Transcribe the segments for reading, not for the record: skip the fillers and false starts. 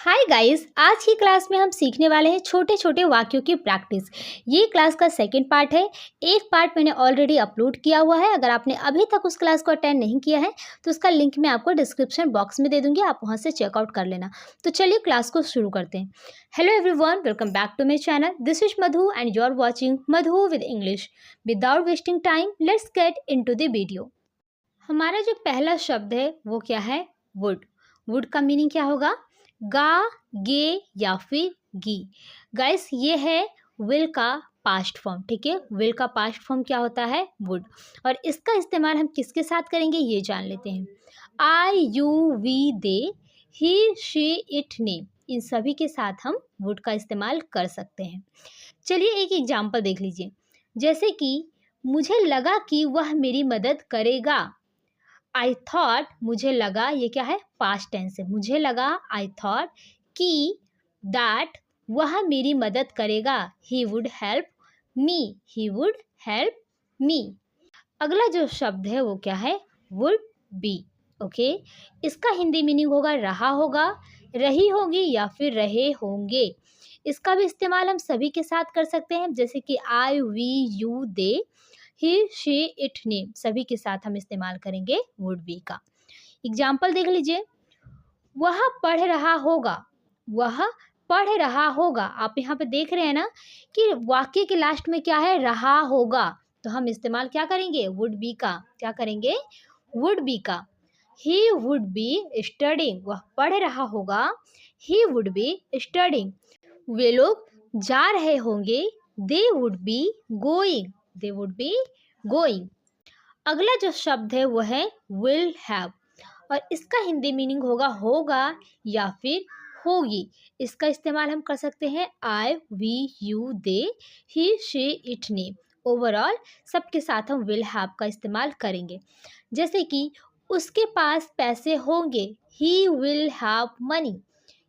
Hi guys, आज की class में हम सीखने वाले हैं छोटे छोटे वाक्यों की प्रैक्टिस। ये क्लास का सेकंड पार्ट है। एक पार्ट मैंने ऑलरेडी अपलोड किया हुआ है। अगर आपने अभी तक उस क्लास को अटेंड नहीं किया है तो उसका लिंक मैं आपको डिस्क्रिप्शन बॉक्स में दे दूंगी, आप वहां से चेकआउट कर लेना। तो चलिए क्लास को शुरू करते हैं। Hello everyone, welcome back to my channel. This is Madhu and you are watching Madhu with English. Without wasting time, let's get into the video. हमारा जो पहला शब्द है वो क्या है? वुड। वुड का मीनिंग क्या होगा? गा, गे या फिर गी। गाइस, ये है विल का पास्ट फॉर्म। ठीक है, विल का पास्ट फॉर्म क्या होता है? वुड। और इसका इस्तेमाल हम किसके साथ करेंगे ये जान लेते हैं। I, you, we, they, he, she, it, name, इन सभी के साथ हम वुड का इस्तेमाल कर सकते हैं। चलिए एक एग्जाम्पल देख लीजिए। जैसे कि मुझे लगा कि वह मेरी मदद करेगा। आई थॉट, मुझे लगा, ये क्या है? पास्ट टेंस है। मुझे लगा, आई थॉट, कि दैट, वह मेरी मदद करेगा। He would help me, he would help me. अगला जो शब्द है वो क्या है? Would be. ओके, इसका हिंदी मीनिंग होगा रहा होगा, रही होगी या फिर रहे होंगे। इसका भी इस्तेमाल हम सभी के साथ कर सकते हैं, जैसे कि I, we, you, they, he, she, it, name, सभी के साथ हम इस्तेमाल करेंगे वुड बी का। एग्जाम्पल देख लीजिए। वह पढ़ रहा होगा। वह पढ़ रहा होगा। आप यहाँ पे देख रहे हैं ना कि वाक्य के लास्ट में क्या है? रहा होगा। तो हम इस्तेमाल क्या करेंगे? वुड बी का। क्या करेंगे? वुड बी का। ही वुड बी स्टडिंग, वह पढ़ रहा होगा। He would be studying. वे लोग जा रहे होंगे। They would be going, they would be going. अगला जो शब्द है वो है विल हैव, और इसका हिंदी मीनिंग होगा या फिर होगी। इसका इस्तेमाल हम कर सकते हैं I, we, you, they, he, she, it, name. Overall सबके साथ हम विल हैव का इस्तेमाल करेंगे। जैसे कि उसके पास पैसे होंगे। He will have money,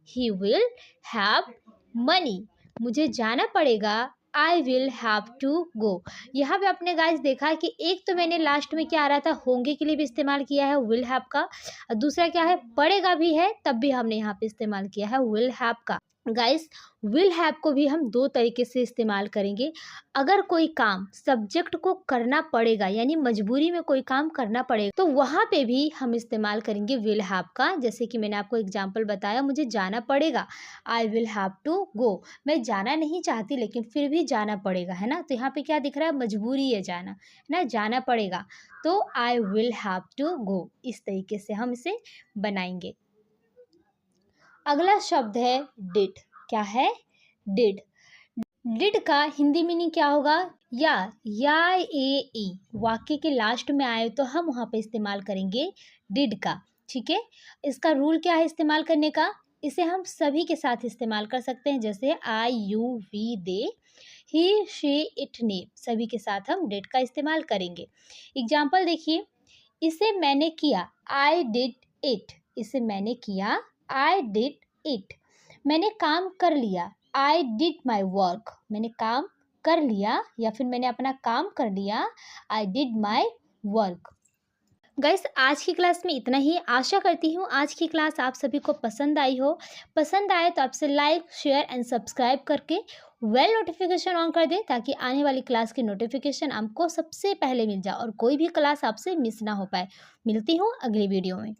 he will have money. मुझे जाना पड़ेगा। I will have to go. यहाँ पे आपने गाइस देखा है कि एक तो मैंने लास्ट में क्या आ रहा था, होंगे के लिए भी इस्तेमाल किया है विल हैव का, और दूसरा क्या है, पड़ेगा भी है तब भी हमने यहाँ पे इस्तेमाल किया है विल हैव का। गाइस, विल हैव को भी हम दो तरीके से इस्तेमाल करेंगे। अगर कोई काम सब्जेक्ट को करना पड़ेगा, यानी मजबूरी में कोई काम करना पड़ेगा, तो वहाँ पे भी हम इस्तेमाल करेंगे विल हैव का। जैसे कि मैंने आपको एग्जांपल बताया, मुझे जाना पड़ेगा, I will have to go. मैं जाना नहीं चाहती लेकिन फिर भी जाना पड़ेगा, है ना। तो यहाँ पे क्या दिख रहा है? मजबूरी है जाना, है ना, जाना पड़ेगा। तो I will have to go, इस तरीके से हम इसे बनाएंगे। अगला शब्द है डिड। क्या है? डिड। डिड का हिंदी मीनिंग क्या होगा? या ए ई वाक्य के लास्ट में आए तो हम वहाँ पे इस्तेमाल करेंगे डिड का। ठीक है, इसका रूल क्या है इस्तेमाल करने का? इसे हम सभी के साथ इस्तेमाल कर सकते हैं, जैसे I, you, we, they, he, she, it, name, सभी के साथ हम डिड का इस्तेमाल करेंगे। एग्जाम्पल देखिए। इसे मैंने किया, आई डिड इट। इसे मैंने किया, आई डिड इट। मैंने काम कर लिया, आई डिड माई वर्क। मैंने काम कर लिया या फिर मैंने अपना काम कर लिया, I did my work. Guys, आज की क्लास में इतना ही। आशा करती हूँ आज की क्लास आप सभी को पसंद आई हो। पसंद आए तो आपसे लाइक, शेयर एंड सब्सक्राइब करके वेल नोटिफिकेशन ऑन कर दें, ताकि आने वाली क्लास की नोटिफिकेशन आपको सबसे पहले मिल जाए और कोई भी क्लास आपसे मिस ना हो पाए। मिलती हूँ अगली वीडियो में।